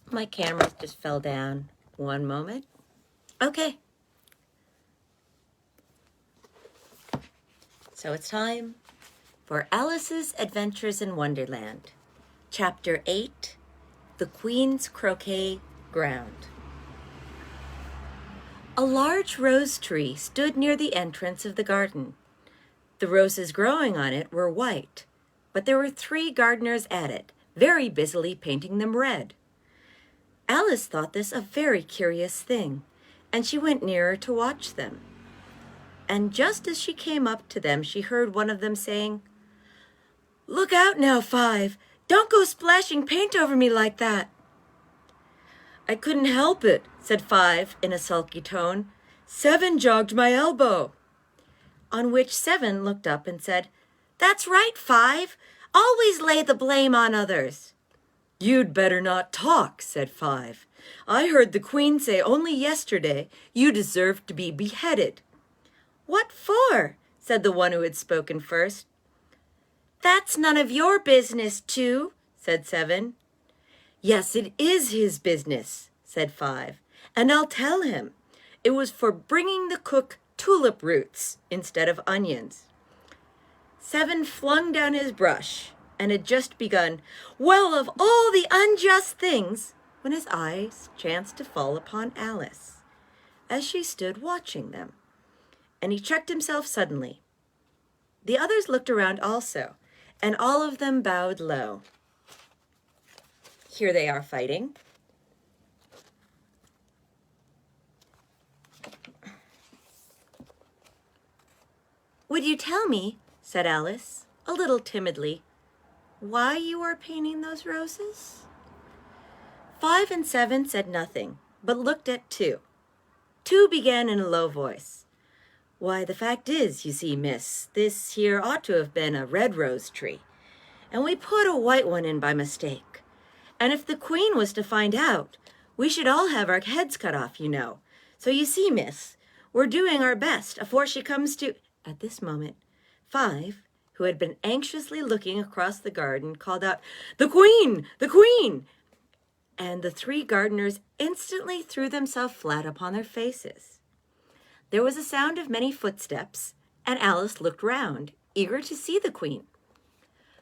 My camera just fell down. One moment. Okay. So it's time for Alice's Adventures in Wonderland. Chapter 8, The Queen's Croquet Ground. A large rose tree stood near the entrance of the garden. The roses growing on it were white, but there were 3 gardeners at it, very busily painting them red. Alice thought this a very curious thing, and she went nearer to watch them. And just as she came up to them, she heard one of them saying, "Look out now, 5. Don't go splashing paint over me like that." "I couldn't help it," said 5 in a sulky tone. "7 jogged my elbow." On which 7 looked up and said, "That's right, 5. Always lay the blame on others." "You'd better not talk," said 5. "I heard the Queen say only yesterday you deserved to be beheaded." "What for?" said the one who had spoken first. "That's none of your business, too," said 7. "Yes, it is his business," said 5, "and I'll tell him. It was for bringing the cook tulip roots instead of onions." 7 flung down his brush and had just begun, "Well, of all the unjust things," when his eyes chanced to fall upon Alice, as she stood watching them, and he checked himself suddenly. The others looked around also, and all of them bowed low. Here they are fighting. "Would you tell me," said Alice, a little timidly, "why you are painting those roses?" 5 and 7 said nothing, but looked at 2. 2 began in a low voice. "Why, the fact is, you see, miss, this here ought to have been a red rose tree, and we put a white one in by mistake. And if the Queen was to find out, we should all have our heads cut off, you know. So you see, miss, we're doing our best afore she comes to—" At this moment, 5, who had been anxiously looking across the garden, called out, "The Queen! The Queen!" And the 3 gardeners instantly threw themselves flat upon their faces. There was a sound of many footsteps, and Alice looked round, eager to see the Queen.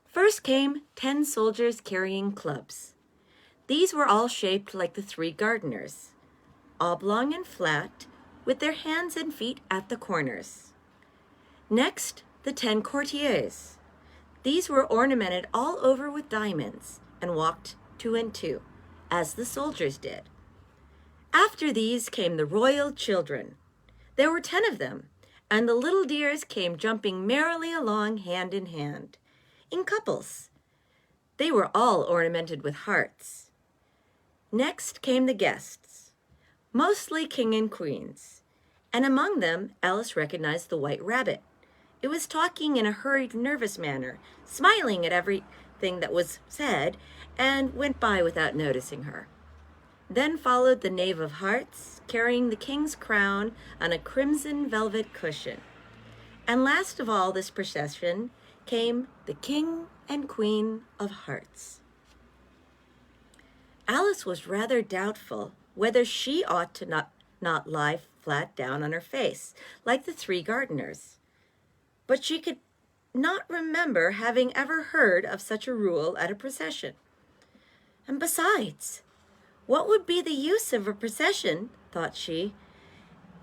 First came 10 soldiers carrying clubs. These were all shaped like the 3 gardeners, oblong and flat, with their hands and feet at the corners. Next, the 10 courtiers. These were ornamented all over with diamonds and walked 2 and 2, as the soldiers did. After these came the royal children. There were 10 of them, and the little dears came jumping merrily along hand in hand, in couples. They were all ornamented with hearts. Next came the guests, mostly king and queens, and among them Alice recognized the white rabbit. It was talking in a hurried, nervous manner, smiling at everything that was said, and went by without noticing her. Then followed the knave of hearts, carrying the king's crown on a crimson velvet cushion. And last of all this procession came the king and queen of hearts. Alice was rather doubtful whether she ought to not lie flat down on her face, like the 3 gardeners. But she could not remember having ever heard of such a rule at a procession. And besides, what would be the use of a procession, thought she,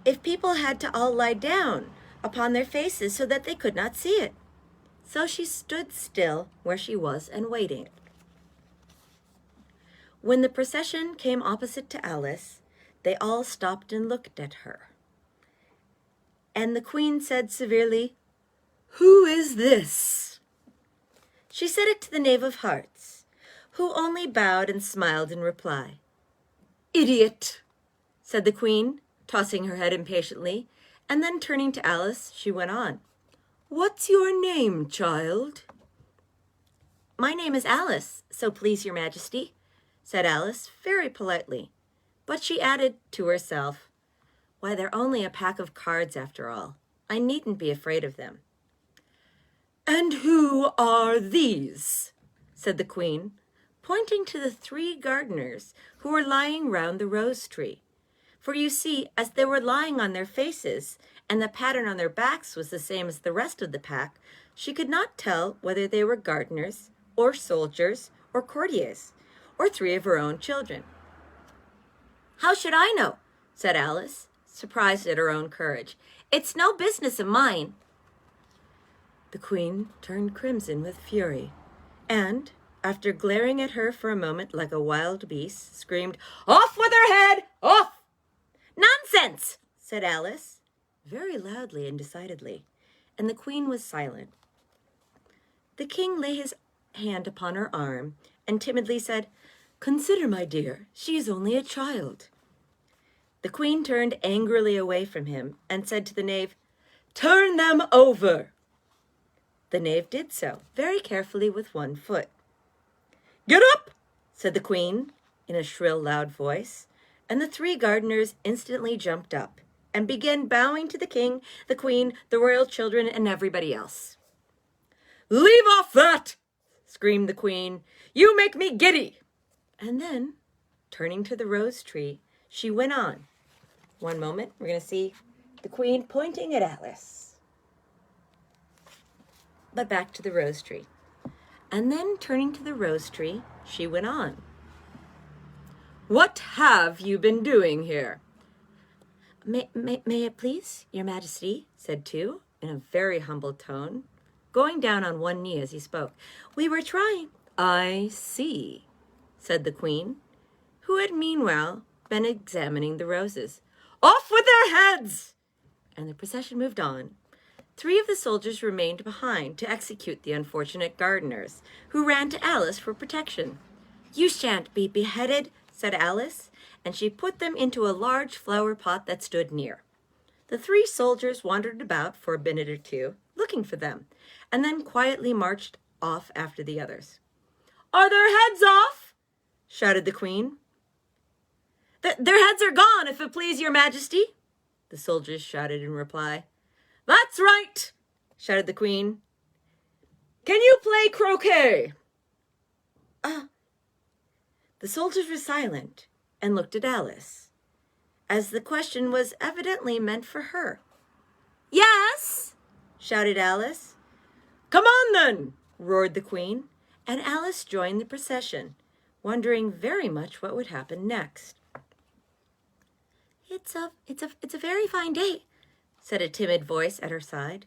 if people had to all lie down upon their faces so that they could not see it? So she stood still where she was and waited. When the procession came opposite to Alice, they all stopped and looked at her. And the Queen said severely, "Who is this?" She said it to the knave of hearts, who only bowed and smiled in reply. "Idiot," said the Queen, tossing her head impatiently, and then turning to Alice, she went on. "What's your name, child?" "My name is Alice, so please your Majesty," said Alice very politely, but she added to herself, "Why, they're only a pack of cards after all. I needn't be afraid of them." "And who are these?" said the Queen, pointing to the 3 gardeners who were lying round the rose tree. For you see, as they were lying on their faces, and the pattern on their backs was the same as the rest of the pack, she could not tell whether they were gardeners, or soldiers, or courtiers, or 3 of her own children. "How should I know?" said Alice, surprised at her own courage. "It's no business of mine." The queen turned crimson with fury, and, after glaring at her for a moment like a wild beast, screamed, "Off with her head! Off!" "Nonsense!" said Alice, very loudly and decidedly, and the queen was silent. The king laid his hand upon her arm and timidly said, "Consider, my dear, she is only a child." The queen turned angrily away from him and said to the knave, "Turn them over." The knave did so, very carefully with one foot. "Get up," said the queen in a shrill, loud voice, and the 3 gardeners instantly jumped up and began bowing to the king, the queen, the royal children, and everybody else. "Leave off that!" screamed the queen. "You make me giddy." And then, turning to the rose tree, she went on. One moment, we're going to see the queen pointing at Alice. But back to the rose tree. And then, turning to the rose tree, she went on. "What have you been doing here?" May it please, your majesty," said 2, in a very humble tone, going down on one knee as he spoke. "We were trying—" "I see," said the queen, who had meanwhile been examining the roses. "Off with their heads!" And the procession moved on. 3 of the soldiers remained behind to execute the unfortunate gardeners, who ran to Alice for protection. "You shan't be beheaded," said Alice, and she put them into a large flower pot that stood near. The 3 soldiers wandered about for a minute or 2, looking for them, and then quietly marched off after the others. "Are their heads off?" shouted the queen. Their heads are gone, if it please your majesty," the soldiers shouted in reply. "That's right," shouted the queen. "Can you play croquet?" The soldiers were silent and looked at Alice, as the question was evidently meant for her. "Yes," shouted Alice. "Come on, then," roared the queen, and Alice joined the procession, wondering very much what would happen next. It's a very fine day," said a timid voice at her side.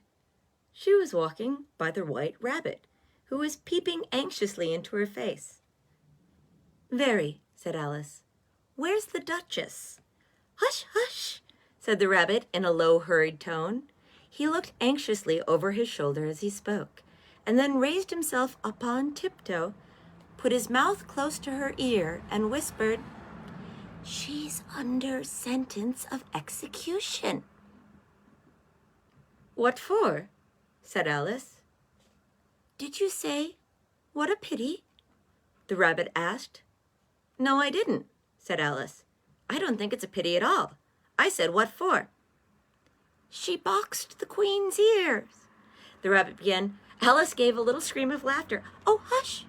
She was walking by the white rabbit, who was peeping anxiously into her face. "Very," said Alice. "Where's the Duchess?" "Hush, hush," said the rabbit in a low, hurried tone. He looked anxiously over his shoulder as he spoke, and then raised himself upon tiptoe, put his mouth close to her ear, and whispered, "She's under sentence of execution." "What for?" said Alice. "Did you say, 'What a pity'?" the rabbit asked. "No, I didn't," said Alice. "I don't think it's a pity at all. I said, 'What for?'" "She boxed the queen's ears," the rabbit began. Alice gave a little scream of laughter. "Oh, hush,"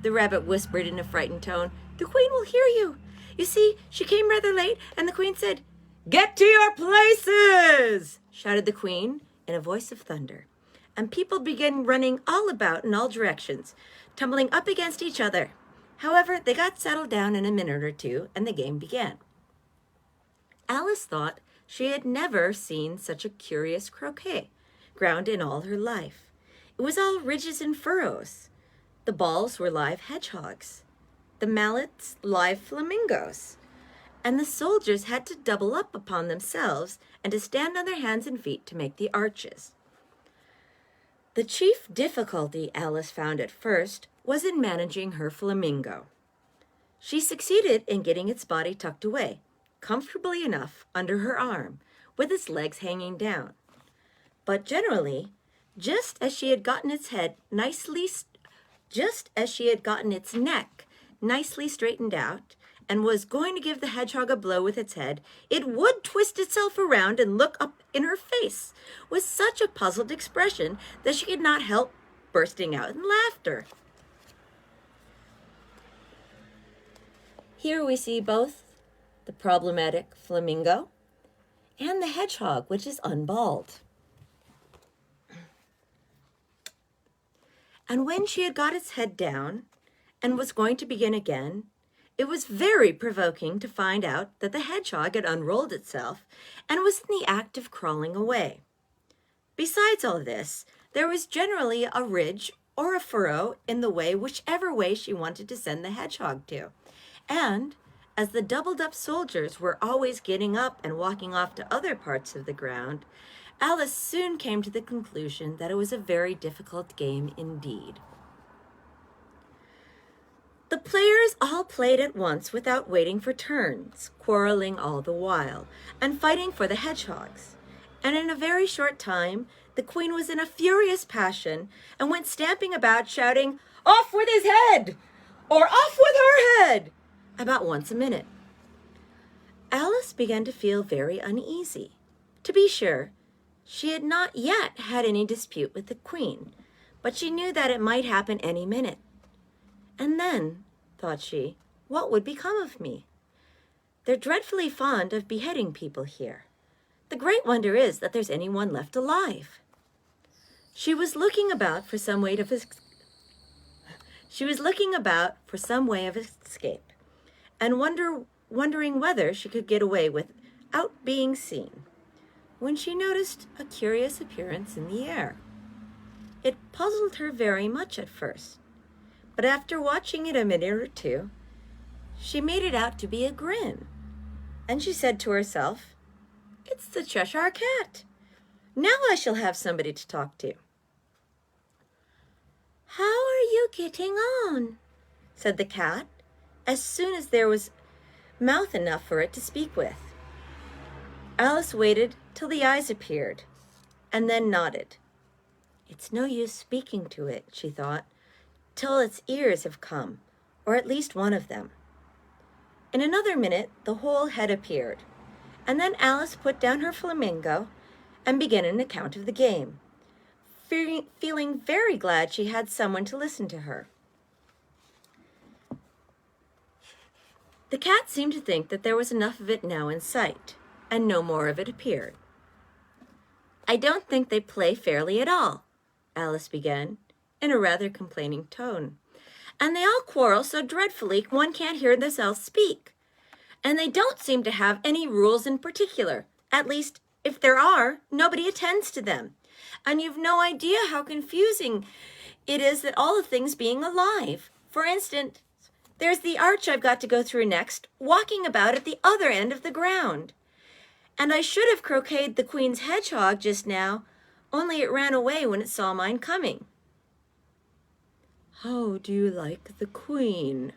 the rabbit whispered in a frightened tone. "The queen will hear you. You see, she came rather late, and the queen said—" "Get to your places!" shouted the queen in a voice of thunder, and people began running all about in all directions, tumbling up against each other. However, they got settled down in a minute or 2, and the game began. Alice thought she had never seen such a curious croquet ground in all her life. It was all ridges and furrows. The balls were live hedgehogs, the mallets live flamingos, and the soldiers had to double up upon themselves and to stand on their hands and feet to make the arches. The chief difficulty Alice found at first was in managing her flamingo. She succeeded in getting its body tucked away, comfortably enough under her arm, with its legs hanging down. But generally, just as she had gotten its neck nicely straightened out, and was going to give the hedgehog a blow with its head, it would twist itself around and look up in her face with such a puzzled expression that she could not help bursting out in laughter. Here we see both the problematic flamingo and the hedgehog, which is unballed. And when she had got its head down and was going to begin again, it was very provoking to find out that the hedgehog had unrolled itself and was in the act of crawling away. Besides all this, there was generally a ridge or a furrow in the way, whichever way she wanted to send the hedgehog to. And as the doubled-up soldiers were always getting up and walking off to other parts of the ground, Alice soon came to the conclusion that it was a very difficult game indeed. The players all played at once without waiting for turns, quarreling all the while, and fighting for the hedgehogs. And in a very short time, the queen was in a furious passion and went stamping about, shouting, "Off with his head!" or "Off with her head!" about once a minute. Alice began to feel very uneasy. To be sure, she had not yet had any dispute with the queen, but she knew that it might happen any minute. And then, thought she, what would become of me? They're dreadfully fond of beheading people here. The great wonder is that there's anyone left alive. She was looking about for some way of escape, and wondering whether she could get away without being seen, when she noticed a curious appearance in the air. It puzzled her very much at first, but after watching it a minute or two, she made it out to be a grin, and she said to herself, "It's the Cheshire Cat. Now I shall have somebody to talk to." "How are you getting on?" said the cat, as soon as there was mouth enough for it to speak with. Alice waited till the eyes appeared, and then nodded. "It's no use speaking to it," she thought, "till its ears have come, or at least one of them." In another minute, the whole head appeared, and then Alice put down her flamingo and began an account of the game, feeling very glad she had someone to listen to her. The cat seemed to think that there was enough of it now in sight, and no more of it appeared. "I don't think they play fairly at all," Alice began, in a rather complaining tone. "And they all quarrel so dreadfully one can't hear themselves speak. And they don't seem to have any rules in particular. At least, if there are, nobody attends to them. And you've no idea how confusing it is that all the things being alive. For instance, there's the arch I've got to go through next, walking about at the other end of the ground. And I should have croqueted the queen's hedgehog just now, only it ran away when it saw mine coming." "How do you like the queen?"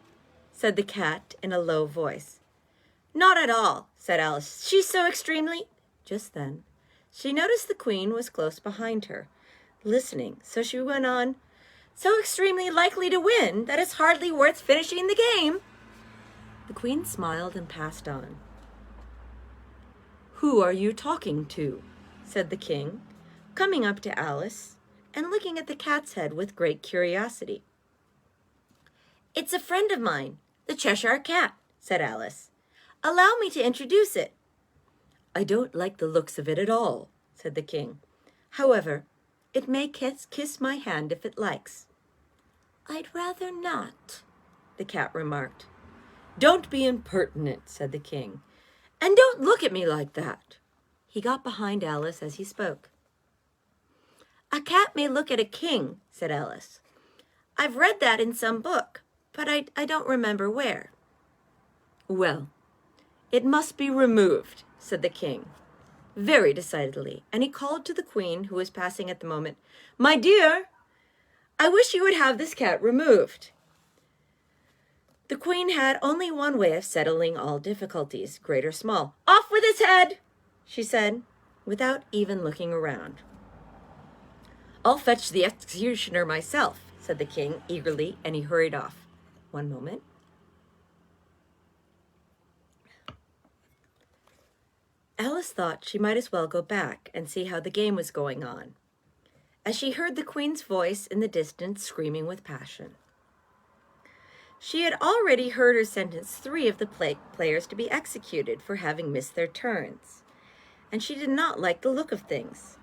said the cat in a low voice. "Not at all," said Alice. "She's so extremely—" Just then, she noticed the queen was close behind her, listening, so she went on, "So extremely likely to win that it's hardly worth finishing the game." The queen smiled and passed on. "Who are you talking to?" said the king, coming up to Alice and looking at the cat's head with great curiosity. "It's a friend of mine, the Cheshire Cat," said Alice. "Allow me to introduce it." "I don't like the looks of it at all," said the king. "However, it may kiss my hand if it likes." "I'd rather not," the cat remarked. "Don't be impertinent," said the king. "And don't look at me like that." He got behind Alice as he spoke. "A cat may look at a king," said Alice. "I've read that in some book, but I don't remember where." "Well, it must be removed," said the king, very decidedly, and he called to the queen, who was passing at the moment, "My dear, I wish you would have this cat removed." The queen had only one way of settling all difficulties, great or small. "Off with his head," she said, without even looking around. "I'll fetch the executioner myself," said the king eagerly, and he hurried off. One moment. Alice thought she might as well go back and see how the game was going on, as she heard the queen's voice in the distance screaming with passion. She had already heard her sentence 3 of the players to be executed for having missed their turns, and she did not like the look of things,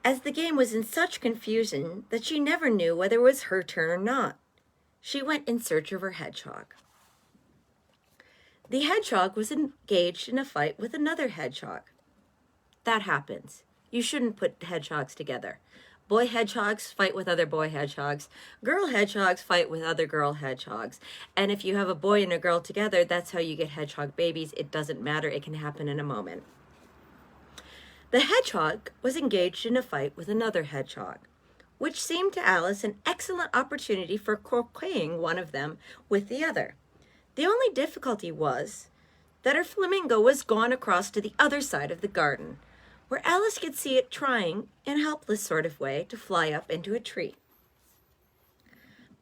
as the game was in such confusion that she never knew whether it was her turn or not. She went in search of her hedgehog. The hedgehog was engaged in a fight with another hedgehog. That happens. You shouldn't put hedgehogs together. Boy hedgehogs fight with other boy hedgehogs. Girl hedgehogs fight with other girl hedgehogs. And if you have a boy and a girl together, that's how you get hedgehog babies. It doesn't matter. It can happen in a moment. The hedgehog was engaged in a fight with another hedgehog, which seemed to Alice an excellent opportunity for croqueting one of them with the other. The only difficulty was that her flamingo was gone across to the other side of the garden, where Alice could see it trying, in a helpless sort of way, to fly up into a tree.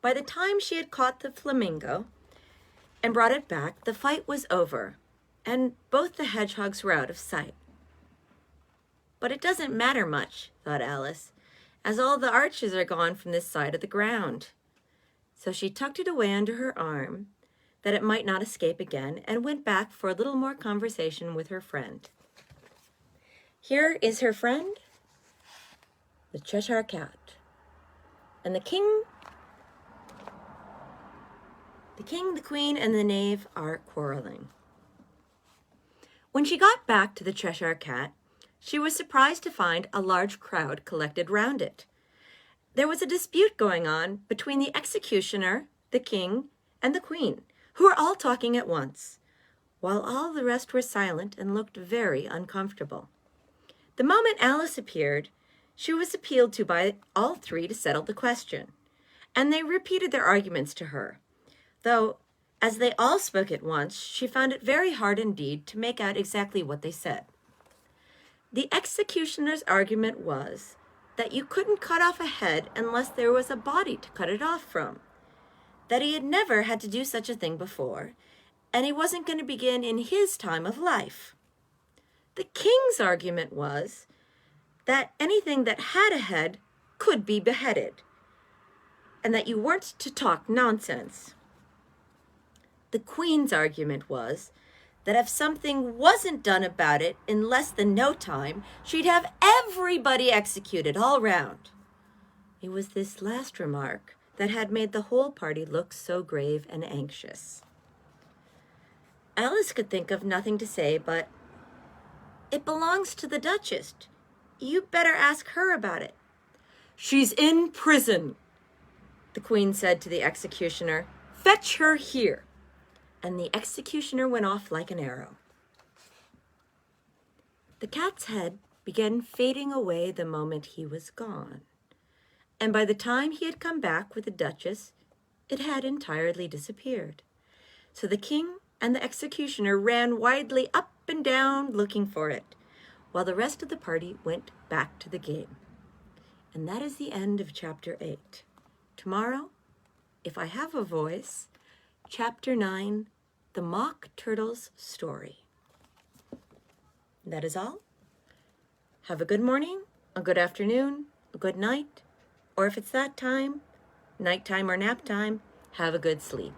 By the time she had caught the flamingo and brought it back, the fight was over, and both the hedgehogs were out of sight. But it doesn't matter much, thought Alice, as all the arches are gone from this side of the ground. So she tucked it away under her arm, that it might not escape again, and went back for a little more conversation with her friend. Here is her friend, the Cheshire Cat. And the king, the queen, and the knave are quarreling. When she got back to the Cheshire Cat, she was surprised to find a large crowd collected round it. There was a dispute going on between the executioner, the king, and the queen, who were all talking at once, while all the rest were silent and looked very uncomfortable. The moment Alice appeared, she was appealed to by all 3 to settle the question, and they repeated their arguments to her, though, as they all spoke at once, she found it very hard indeed to make out exactly what they said. The executioner's argument was that you couldn't cut off a head unless there was a body to cut it off from, that he had never had to do such a thing before, and he wasn't going to begin in his time of life. The king's argument was that anything that had a head could be beheaded, and that you weren't to talk nonsense. The queen's argument was that if something wasn't done about it in less than no time, she'd have everybody executed all round. It was this last remark that had made the whole party look so grave and anxious. Alice could think of nothing to say but, "It belongs to the Duchess. You better ask her about it." "She's in prison," the queen said to the executioner. "Fetch her here." And the executioner went off like an arrow. The cat's head began fading away the moment he was gone, and by the time he had come back with the Duchess, it had entirely disappeared. So the king and the executioner ran wildly up and down looking for it, while the rest of the party went back to the game. And that is the end of Chapter 8. Tomorrow, if I have a voice, Chapter 9, The Mock Turtle's Story. That is all. Have a good morning, a good afternoon, a good night, or if it's that time, nighttime or nap time, have a good sleep.